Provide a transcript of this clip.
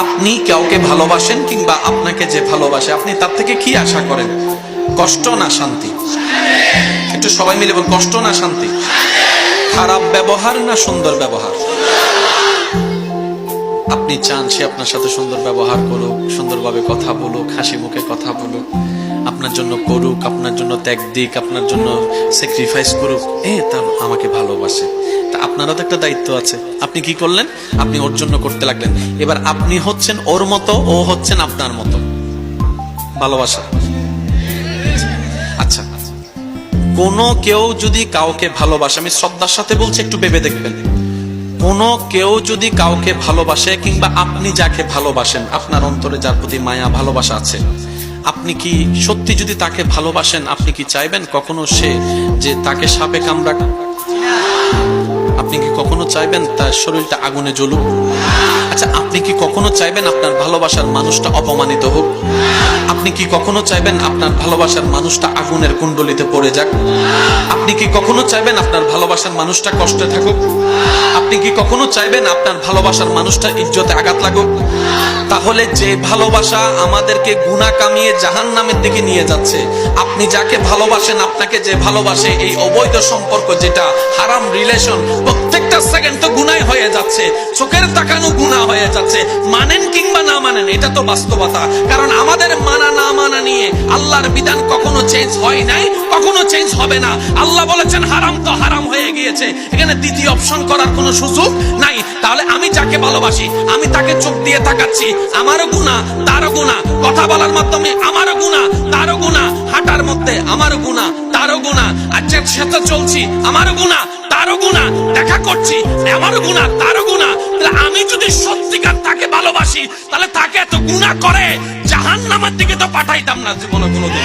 আপনি কাউকে ভালোবাসেন কিংবা আপনাকে যে ভালোবাসে আপনি তার থেকে কি আশা করেন? কষ্ট না শান্তি? একটু সবাই মিলে বল, কষ্ট না শান্তি? খারাপ ব্যবহার না সুন্দর ব্যবহার? আপনি চান সে আপনার সাথে সুন্দর ব্যবহার করুক, সুন্দরভাবে কথা বলুক, হাসি মুখে কথা বলুক, আপনার জন্য করুক, আপনার জন্য ত্যাগ দিক, আপনার জন্য স্যাক্রিফাইস করুক, তার আমাকে ভালোবাসে। তা আপনারও তো একটা দায়িত্ব আছে। আপনি কি করলেন? আপনি ওর জন্য করতে লাগলেন। এবার আপনি হচ্ছেন ওর মতো, ও হচ্ছেন আপনার মতো। ভালোবাসা। আচ্ছা, কোনো কেউ যদি কাউকে ভালোবাসে, আমি শ্রদ্ধার সাথে বলছি, একটু ভেবে দেখবেন, কোনো কেউ যদি কাউকে ভালোবাসে কিংবা আপনি যাকে ভালোবাসেন, আপনার অন্তরে যার প্রতি মায়া ভালোবাসা আছে, আপনি কি সত্যি যদি তাকে ভালোবাসেন, আপনি কি চাইবেন কখনো সে যে তাকে সাপে কামড়াক? আপনি কি কখনো চাইবেন তার শরীরটা আগুনে জ্বলুক? আচ্ছা, আপনি কি কখনো চাইবেন আপনার ভালোবাসার মানুষটা অপমানিত হোক? আপনি কি কখনো চাইবেন আপনার ভালোবাসার মানুষটা আগুনের কুণ্ডলিতে পড়ে যাক? আপনি কি কখনো চাইবেন আপনার ভালোবাসার মানুষটা কষ্টে থাকুক? আপনি কি কখনো চাইবেন আপনার ভালোবাসার মানুষটা ইজ্জতে আঘাত লাগুক? তাহলে যে ভালোবাসা আমাদেরকে গুনাহ কামিয়ে জাহান্নামের দিকে নিয়ে যাচ্ছে, আপনি যাকে ভালোবাসেন, আপনাকে যে ভালোবাসে, এই অবৈধ সম্পর্ক যেটা হারাম রিলেশন, প্রত্যেকটা সেকেন্ড তো গুনাহ হয়ে যাচ্ছে, চোখের তাকানো গুনাহ হয়ে যাচ্ছে। মানেন কিংবা না মানেন, এটা তো বাস্তবতা। কারণ আমাদের মানা না মানা নিয়ে আল্লাহর বিধান কখনো চেঞ্জ হয় নাই, কখনো চেঞ্জ হবে না। আল্লাহ বলেছেন হারাম তো হারাম হয়ে গিয়েছে, এখানে দ্বিতীয় অপশন করার কোনো সুযোগ নাই। তাহলে আমি যাকে ভালোবাসি, আমি তাকে চোখ দিয়ে তাকাচ্ছি, আমারও গুনাহ তারও গুনাহ, কথা বলার মাধ্যমে আমারও গুনাহ তারও গুনাহ, হাঁটার মধ্যে আমারও গুনাহ তারও গুনাহ, আচ্ছা সাথে চলছি আমারও গুনাহ তারও গুনাহ, দেখা করছি আমারও গুনাহ তারও গুনাহ। তাহলে আমি যদি সত্যিকার তাকে ভালোবাসি, তাহলে তাকে এত গুনাহ করে জাহান্নামের দিকে তো পাঠাইতাম না জীবনে কোনোদিন।